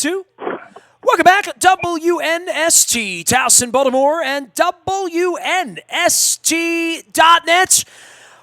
2. Welcome back to WNST, Towson, Baltimore, and WNST.net.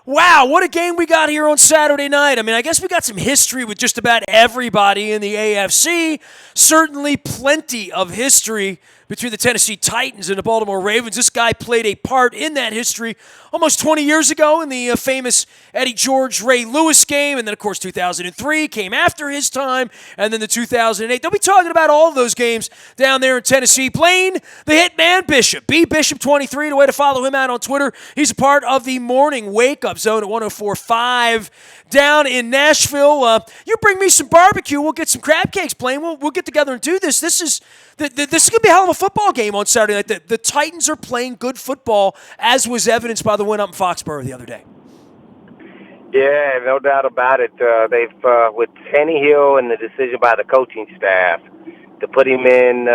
Wow, what a game we got here on Saturday night. I mean, I guess we got some history with just about everybody in the AFC. Certainly plenty of history between the Tennessee Titans and the Baltimore Ravens. This guy played a part in that history almost 20 years ago in the famous Eddie George, Ray Lewis game. And then, of course, 2003 came after his time. And then the 2008. They'll be talking about all of those games down there in Tennessee. Blaine, the Hitman Bishop, B Bishop 23, the way to follow him out on Twitter. He's a part of the Morning Wake Up Zone at 104.5 down in Nashville. You bring me some barbecue. We'll get some crab cakes, Blaine. We'll get together and do this. This is going to be a hell of a football game on Saturday night. The Titans are playing good football, as was evidenced by the win up in Foxborough the other day. Yeah, no doubt about it. They've with Tannehill and the decision by the coaching staff to put him in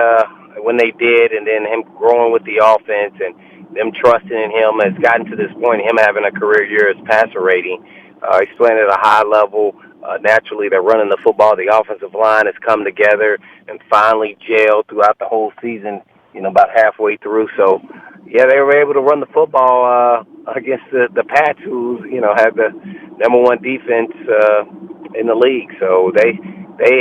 when they did, and then him growing with the offense and them trusting in him has gotten to this point, him having a career year as passer rating. He's playing at a high level. Naturally, they're running the football. The offensive line has come together and finally gelled throughout the whole season, about halfway through. So, yeah, they were able to run the football against the Pats, who, had the number one defense in the league. So they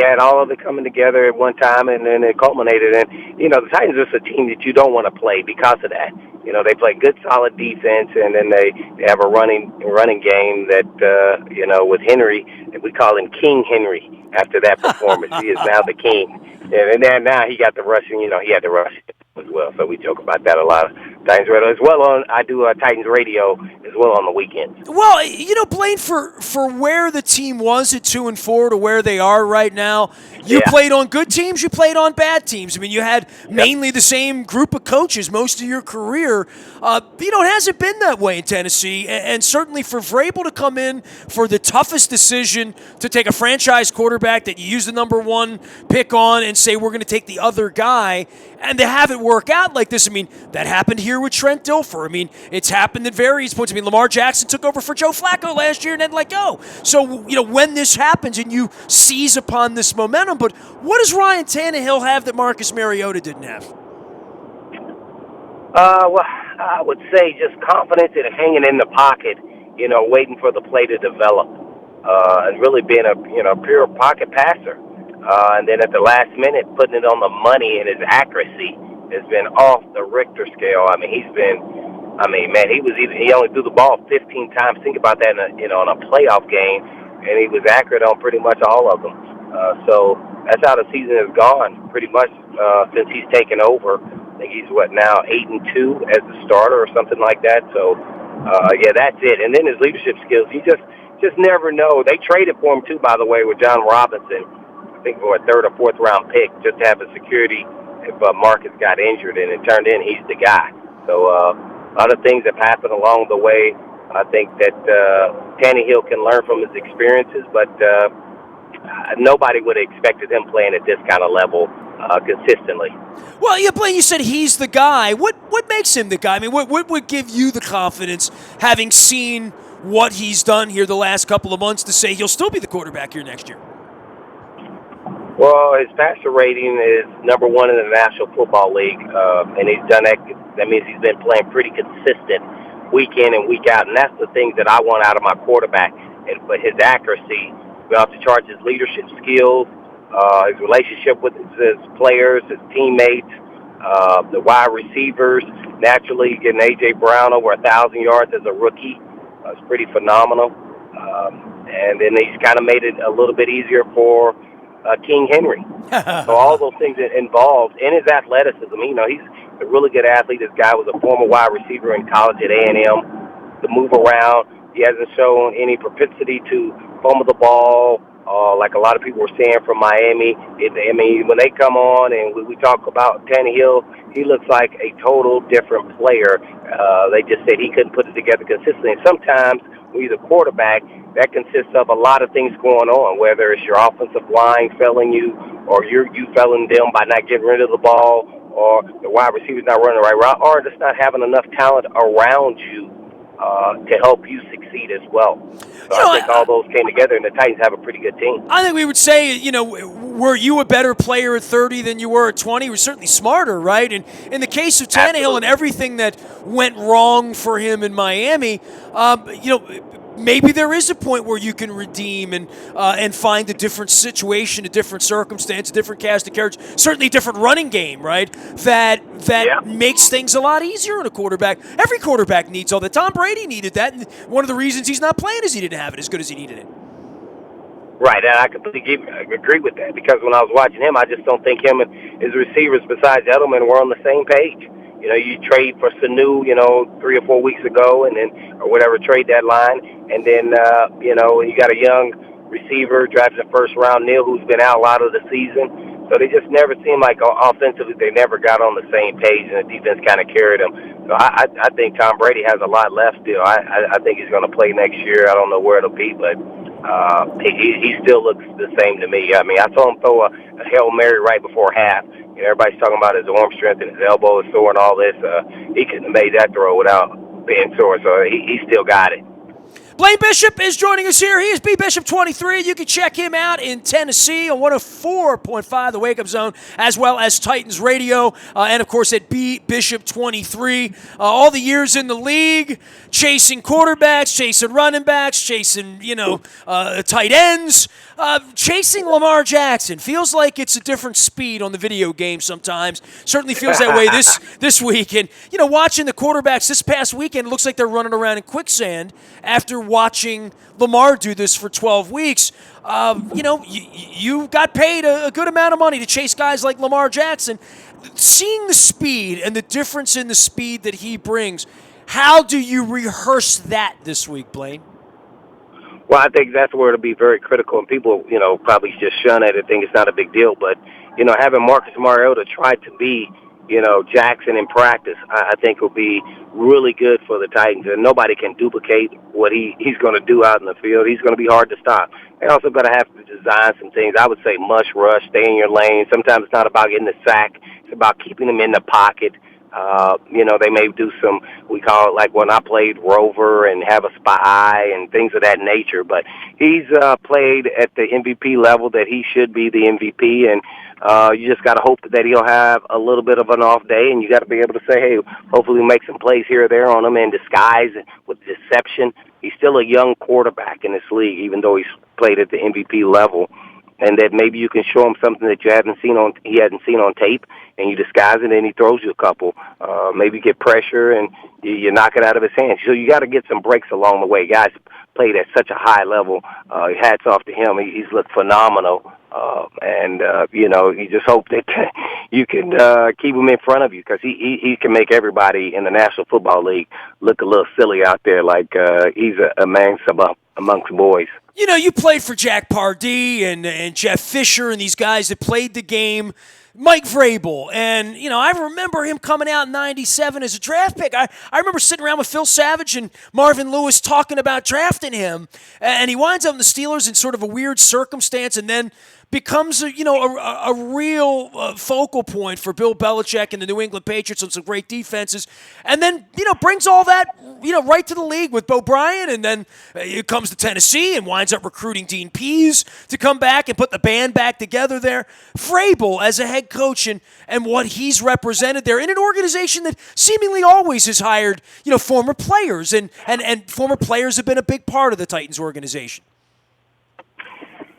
had all of it coming together at one time, and then it culminated. And, the Titans are just a team that you don't want to play because of that. They play good, solid defense, and then they have a running game that, with Henry, we call him King Henry after that performance. He is now the king. And then now he got the rushing, he had the rush as well. So we joke about that a lot. Titans Radio as well I do Titans Radio as well on the weekends. Well, Blaine, for where the team was at 2-4 to where they are right now, you played on good teams, you played on bad teams. I mean, you had mainly the same group of coaches most of your career. It hasn't been that way in Tennessee, and certainly for Vrabel to come in for the toughest decision to take a franchise quarterback that you use the number one pick on and say we're going to take the other guy, and to have it work out like this. I mean, that happened here with Trent Dilfer. I mean, it's happened at various points. I mean, Lamar Jackson took over for Joe Flacco last year and then let go. So, when this happens and you seize upon this momentum, but what does Ryan Tannehill have that Marcus Mariota didn't have? Well, I would say just confidence and hanging in the pocket, waiting for the play to develop, and really being a pure pocket passer. And then at the last minute, putting it on the money, and his accuracy has been off the Richter scale. I mean, he only threw the ball 15 times. Think about that in on a playoff game, and he was accurate on pretty much all of them. So that's how the season has gone pretty much since he's taken over. I think he's 8-2 as a starter or something like that. So that's it. And then his leadership skills, you just never know. They traded for him too, by the way, with John Robinson. I think for a third or fourth round pick, just to have a security if Marcus got injured, and it turned in he's the guy. So a lot of things have happened along the way. I think that Tannehill can learn from his experiences, but nobody would have expected him playing at this kind of level consistently. Well, Blaine, you said he's the guy. What makes him the guy? I mean, what would give you the confidence, having seen what he's done here the last couple of months, to say he'll still be the quarterback here next year? Well, his passer rating is number one in the National Football League, and he's done that. That means he's been playing pretty consistent week in and week out, and that's the things that I want out of my quarterback. But his accuracy, we have to charge his leadership skills, his relationship with his players, his teammates, the wide receivers. Naturally, getting A.J. Brown over 1,000 yards as a rookie is pretty phenomenal. And then he's kind of made it a little bit easier for King Henry. So all those things involved in his athleticism. He's a really good athlete. This guy was a former wide receiver in college at A&M. To move around, he hasn't shown any propensity to fumble the ball, like a lot of people were saying from Miami. When they come on and we talk about Tannehill, he looks like a total different player. They just said he couldn't put it together consistently. And sometimes when he's a quarterback, that consists of a lot of things going on, whether it's your offensive line failing you, or you failing them by not getting rid of the ball, or the wide receiver's not running the right route, or just not having enough talent around you to help you succeed as well. So I think all those came together, and the Titans have a pretty good team. I think we would say, were you a better player at 30 than you were at 20? You were certainly smarter, right? And in the case of Tannehill and everything that went wrong for him in Miami, maybe there is a point where you can redeem and find a different situation, a different circumstance, a different cast of characters, certainly a different running game, right? That makes things a lot easier in a quarterback. Every quarterback needs all that. Tom Brady needed that, and one of the reasons he's not playing is he didn't have it as good as he needed it. Right, and I completely agree with that because when I was watching him, I just don't think him and his receivers besides Edelman were on the same page. You trade for Sanu, 3 or 4 weeks ago, and then or whatever trade deadline, and then you got a young receiver drafted in the first round, Neal, who's been out a lot of the season. So they just never seemed like offensively they never got on the same page, and the defense kind of carried them. So I think Tom Brady has a lot left still. I think he's going to play next year. I don't know where it'll be, but he still looks the same to me. I mean, I saw him throw a Hail Mary right before half. Everybody's talking about his arm strength and his elbow is sore and all this. He couldn't have made that throw without being sore, so he still got it. Blaine Bishop is joining us here. He is B Bishop 23. You can check him out in Tennessee on 104.5, the Wake Up Zone, as well as Titans Radio, and of course at B Bishop 23. All the years in the league, chasing quarterbacks, chasing running backs, chasing tight ends, chasing Lamar Jackson. Feels like it's a different speed on the video game sometimes. Certainly feels that way this week. And watching the quarterbacks this past weekend, it looks like they're running around in quicksand after watching Lamar do this for 12 weeks. You got paid a good amount of money to chase guys like Lamar Jackson. Seeing the speed and the difference in the speed that he brings, how do you rehearse that this week, Blaine? Well, I think that's where it'll be very critical, and people, probably just shun it and think it's not a big deal. But, having Marcus Mariota try to be, Jackson in practice, I think will be really good for the Titans. And nobody can duplicate what he's going to do out in the field. He's going to be hard to stop. They also going to have to design some things. I would say mush rush, stay in your lane. Sometimes it's not about getting the sack. It's about keeping them in the pocket. They may do some, we call it like when I played Rover and have a spy and things of that nature. But he's played at the MVP level that he should be the MVP. And you just got to hope that he'll have a little bit of an off day. And you got to be able to say, hey, hopefully make some plays here or there on him in disguise with deception. He's still a young quarterback in this league, even though he's played at the MVP level. And that maybe you can show him something that he hadn't seen on tape, and you disguise it, and he throws you a couple. Maybe get pressure, and you knock it out of his hands. So you got to get some breaks along the way. Guys played at such a high level. Hats off to him. He's looked phenomenal. You just hope that you can keep him in front of you because he can make everybody in the National Football League look a little silly out there, like he's a man amongst boys. You played for Jack Pardee and Jeff Fisher and these guys that played the game. Mike Vrabel, and, I remember him coming out in 97 as a draft pick. I remember sitting around with Phil Savage and Marvin Lewis talking about drafting him, and he winds up in the Steelers in sort of a weird circumstance and then becomes a real focal point for Bill Belichick and the New England Patriots on some great defenses, and then brings all that right to the league with Bo Bryant, and then it comes to Tennessee and winds up recruiting Dean Pease to come back and put the band back together there. Vrabel as a head coach and what he's represented there in an organization that seemingly always has hired former players, and former players have been a big part of the Titans organization.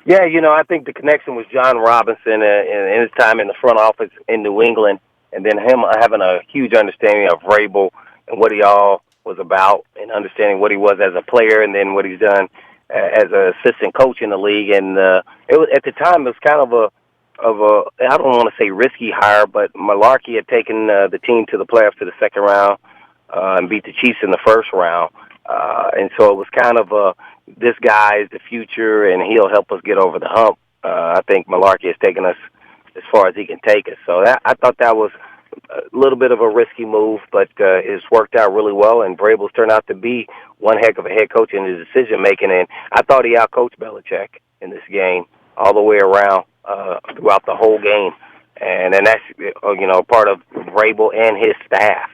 Yeah, I think the connection was John Robinson and his time in the front office in New England, and then him having a huge understanding of Vrabel and what he all was about, and understanding what he was as a player, and then what he's done as an assistant coach in the league. And it was, at the time, it was kind of a I don't want to say risky hire, but Malarkey had taken the team to the playoffs to the second round and beat the Chiefs in the first round, and so it was kind of this guy is the future, and he'll help us get over the hump. I think Malarkey has taken us as far as he can take us. So I thought that was a little bit of a risky move, but it's worked out really well, and Vrabel's turned out to be one heck of a head coach in his decision-making, and I thought he outcoached Belichick in this game all the way around throughout the whole game, and that's part of Vrabel and his staff.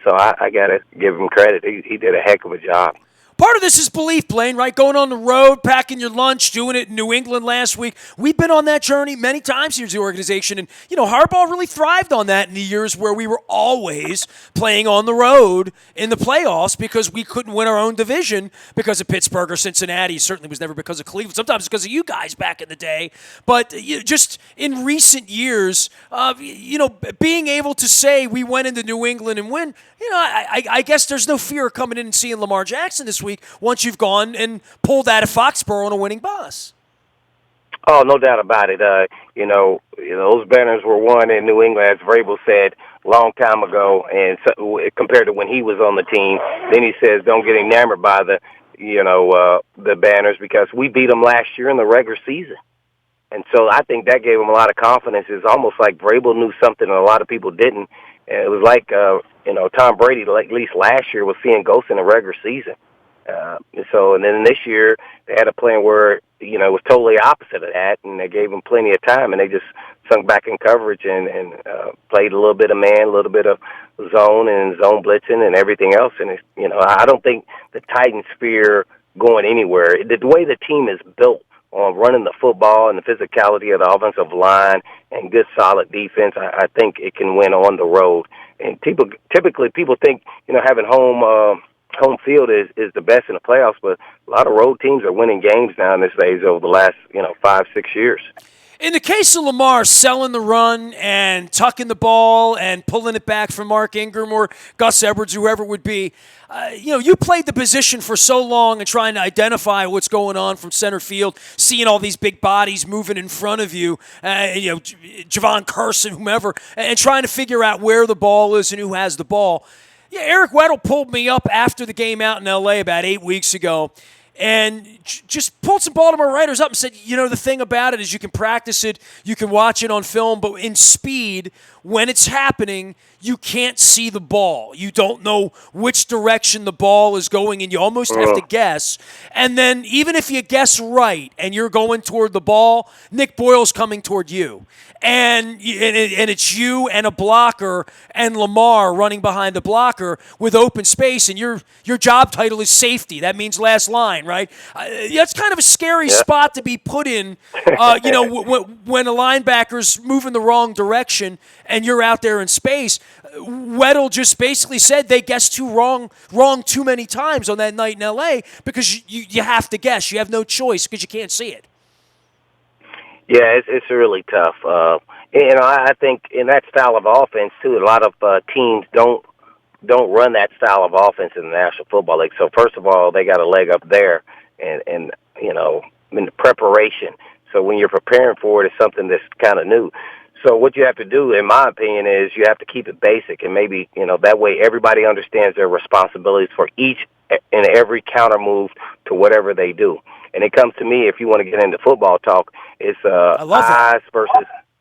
So I got to give him credit. He did a heck of a job. Part of this is belief, Blaine, right? Going on the road, packing your lunch, doing it in New England last week. We've been on that journey many times here as the organization. And, Harbaugh really thrived on that in the years where we were always playing on the road in the playoffs because we couldn't win our own division because of Pittsburgh or Cincinnati. It certainly was never because of Cleveland. Sometimes because of you guys back in the day. But just in recent years, being able to say we went into New England and win, I guess there's no fear of coming in and seeing Lamar Jackson this week once you've gone and pulled out of Foxborough on a winning bus. Oh, no doubt about it. Those banners were won in New England, as Vrabel said a long time ago, and so, compared to when he was on the team. Then he says, "Don't get enamored by the banners because we beat them last year in the regular season." And so I think that gave him a lot of confidence. It's almost like Vrabel knew something and a lot of people didn't. And it was like, Tom Brady, at least last year, was seeing ghosts in the regular season. And then this year they had a plan where, it was totally opposite of that, and they gave him plenty of time, and they just sunk back in coverage and played a little bit of man, a little bit of zone and zone blitzing and everything else. And, I don't think the Titans fear going anywhere. The way the team is built on running the football and the physicality of the offensive line and good solid defense, I think it can win on the road. And typically people think, having home field is the best in the playoffs, but a lot of road teams are winning games now in this days over the last 5-6 years. In the case of Lamar selling the run and tucking the ball and pulling it back from Mark Ingram or Gus Edwards, whoever it would be, you played the position for so long and trying to identify what's going on from center field, seeing all these big bodies moving in front of you, Javon Curse and whomever, and trying to figure out where the ball is and who has the ball. Yeah, Eric Weddle pulled me up after the game out in L.A. about 8 weeks ago and just pulled some Baltimore writers up and said, the thing about it is you can practice it, you can watch it on film, but in speed, when it's happening, you can't see the ball. You don't know which direction the ball is going, and you almost have to guess. And then even if you guess right and you're going toward the ball, Nick Boyle's coming toward you. And it's you and a blocker and Lamar running behind the blocker with open space, and your job title is safety. That means last line, right? That's kind of a scary spot to be put in, when a linebacker's moving the wrong direction and you're out there in space. Weddle just basically said they guessed wrong too many times on that night in L.A. because you have to guess. You have no choice because you can't see it. Yeah, it's really tough. I think in that style of offense too, a lot of teams don't run that style of offense in the National Football League. So first of all, they got a leg up there, and in the preparation. So when you're preparing for it, it's something that's kind of new. So what you have to do, in my opinion, is you have to keep it basic, and maybe that way everybody understands their responsibilities for each and every counter move to whatever they do. And it comes to me, if you want to get into football talk, it's eyes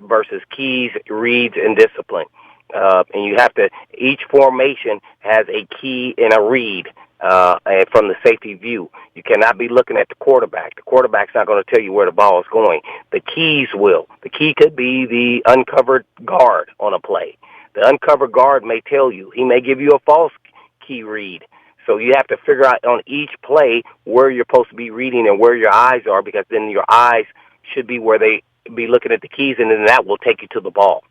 versus keys, reads, and discipline. And you have to, each formation has a key and a read from the safety view. You cannot be looking at the quarterback. The quarterback's not going to tell you where the ball is going. The keys will. The key could be the uncovered guard on a play. The uncovered guard may tell you. He may give you a false key read. So you have to figure out on each play where you're supposed to be reading and where your eyes are, because then your eyes should be where they be looking at the keys, and then that will take you to the ball.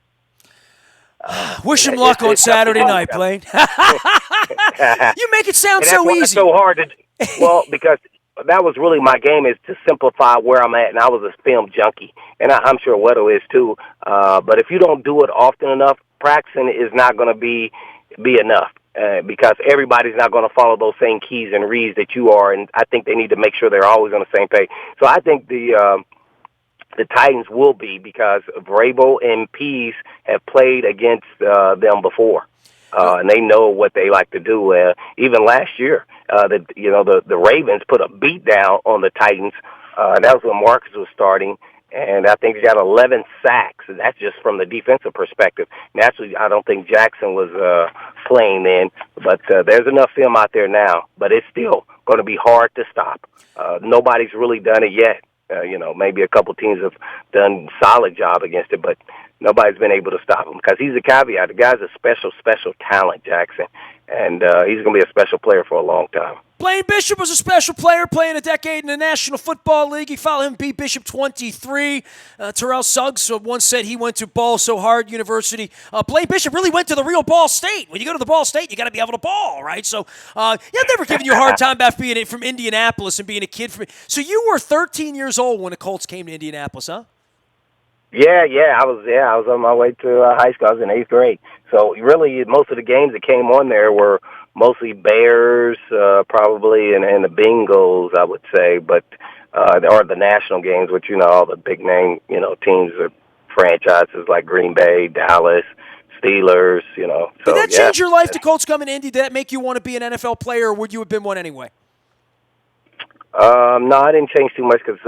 Wish him luck on Saturday night, Blaine. You make it sound so easy. It's so hard to, because that was really my game, is to simplify where I'm at, and I was a film junkie, and I'm sure Weddle is too. But if you don't do it often enough, practicing is not going to be enough. Because everybody's not going to follow those same keys and reads that you are, and I think they need to make sure they're always on the same page. So I think the Titans will be, because Vrabel and Pease have played against them before, and they know what they like to do. Even last year, the Ravens put a beat down on the Titans. That was when Marcus was starting. And I think he got 11 sacks, and that's just from the defensive perspective. Naturally, I don't think Jackson was playing then, but there's enough film out there now. But it's still going to be hard to stop. Nobody's really done it yet. Maybe a couple teams have done a solid job against it, but nobody's been able to stop him, because he's a caveat. The guy's a special talent, Jackson, and he's going to be a special player for a long time. Blaine Bishop was a special player playing a decade in the National Football League. You follow him, B Bishop 23. Terrell Suggs once said he went to Ball So Hard University. Blaine Bishop really went to the real Ball State. When you go to the Ball State, you got to be able to ball, right? So, I've never given you a hard time about being from Indianapolis and being a kid from. So you were 13 years old when the Colts came to Indianapolis, huh? Yeah, I was on my way to high school. I was in 8th grade. So really, most of the games that came on there were mostly Bears, probably, and the Bengals, I would say, but or the national games, which all the big name teams or franchises like Green Bay, Dallas, Steelers. So, did that change your life? The Colts coming to Indy? Did that make you want to be an NFL player, or would you have been one anyway? No, I didn't change too much because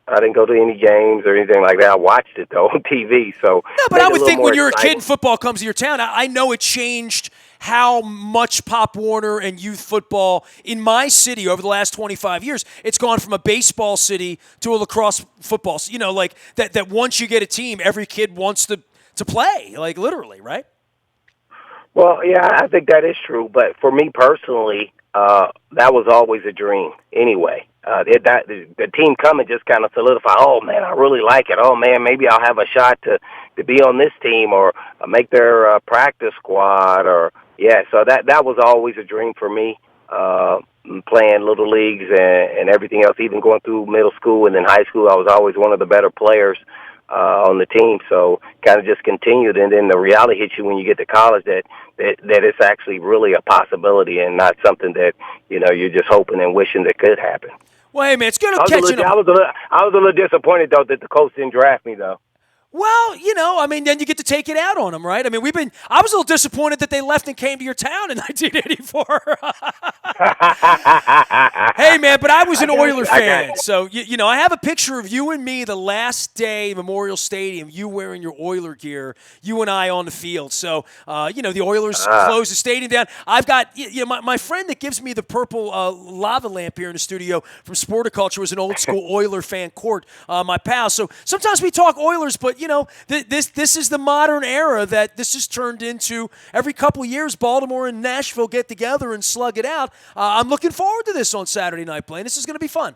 I didn't go to any games or anything like that. I watched it, though, on TV. So no, but I would think when you're a kid and football comes to your town, I know it changed how much Pop Warner and youth football in my city over the last 25 years. It's gone from a baseball city to a lacrosse football. Like that once you get a team, every kid wants to play, like literally, right? Well, yeah, I think that is true. But for me personally, that was always a dream anyway. The team coming just kind of solidified, oh, man, I really like it. Oh, man, maybe I'll have a shot to be on this team or make their practice squad. So that was always a dream for me, playing little leagues and everything else, even going through middle school and then high school. I was always one of the better players on the team, so kind of just continued. And then the reality hits you when you get to college that it's actually really a possibility and not something that you're just hoping and wishing that could happen. Well, hey man, it's good to catch you. I was a little disappointed though that the Colts didn't draft me though. Well, then you get to take it out on them, right? I mean, I was a little disappointed that they left and came to your town in 1984. Hey, man, but I was an Oiler fan. So, I have a picture of you and me the last day, Memorial Stadium, you wearing your Oiler gear, you and I on the field. So, the Oilers closed the stadium down. I've got, my friend that gives me the purple lava lamp here in the studio from Sporticulture was an old school Oiler fan, Court, my pal. So sometimes we talk Oilers, but this is the modern era that this has turned into. Every couple of years, Baltimore and Nashville get together and slug it out. I'm looking forward to this on Saturday night, Blaine. This is going to be fun.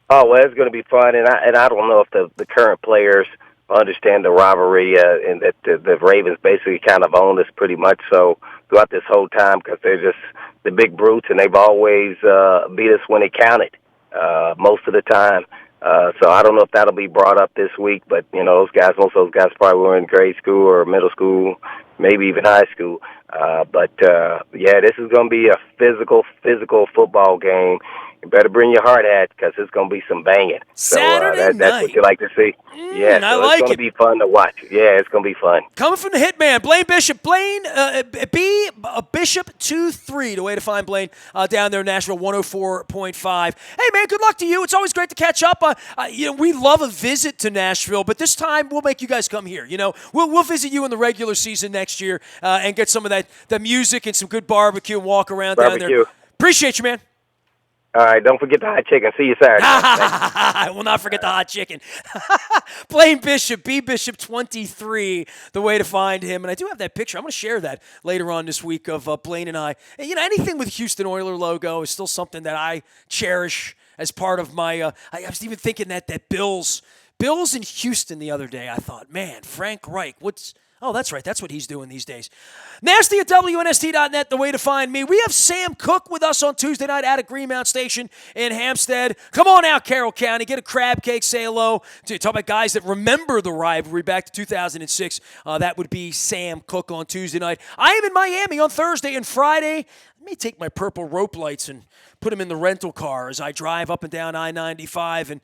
Oh, well, it's going to be fun, and I don't know if the current players understand the rivalry and that the Ravens basically kind of own us pretty much so throughout this whole time because they're just the big brutes, and they've always beat us when it counted most of the time. So I don't know if that'll be brought up this week, but most of those guys probably were in grade school or middle school, maybe even high school. This is going to be a physical football game. You better bring your hard hat because it's going to be some banging. Saturday night. That's what you like to see. It's going to be fun to watch. Yeah, it's going to be fun. Coming from the hitman, Blaine Bishop. Blaine, B Bishop 23, the way to find Blaine down there in Nashville, 104.5. Hey, man, good luck to you. It's always great to catch up. We love a visit to Nashville, but this time we'll make you guys come here. We'll visit you in the regular season next year and get some of the music and some good barbecue and walk around down there. Appreciate you, man. All right, don't forget the hot chicken. See you Saturday. I will not forget the hot chicken. Blaine Bishop, B Bishop 23, the way to find him. And I do have that picture. I'm going to share that later on this week of Blaine and I. And, anything with Houston Oiler logo is still something that I cherish as part of my I was even thinking that Bills in Houston the other day. I thought, man, Frank Reich, oh, that's right. That's what he's doing these days. Nasty at WNST.net, the way to find me. We have Sam Cook with us on Tuesday night at a Greenmount Station in Hampstead. Come on out, Carroll County. Get a crab cake, say hello. Talk about guys that remember the rivalry back to 2006. That would be Sam Cook on Tuesday night. I am in Miami on Thursday and Friday. Let me take my purple rope lights and put them in the rental car as I drive up and down I-95 and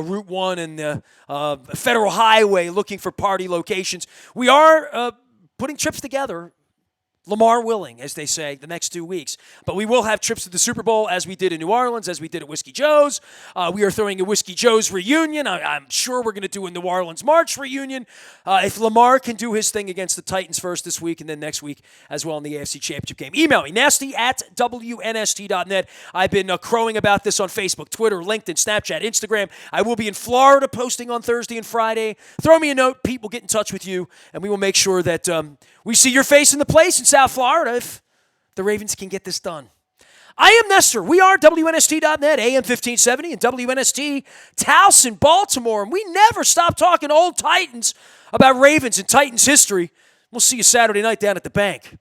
Route 1 and the Federal Highway looking for party locations. We are putting trips together, Lamar willing, as they say, the next 2 weeks. But we will have trips to the Super Bowl as we did in New Orleans, as we did at Whiskey Joe's. We are throwing a Whiskey Joe's reunion. I'm sure we're going to do a New Orleans March reunion. If Lamar can do his thing against the Titans first this week and then next week as well in the AFC Championship game. Email me, nasty at WNST.net. I've been crowing about this on Facebook, Twitter, LinkedIn, Snapchat, Instagram. I will be in Florida posting on Thursday and Friday. Throw me a note. Pete will get in touch with you, and we will make sure that we see your face in the place in South Florida if the Ravens can get this done. I am Nestor. We are WNST.net, AM 1570, and WNST Towson, Baltimore. And we never stop talking old Titans about Ravens and Titans history. We'll see you Saturday night down at the bank.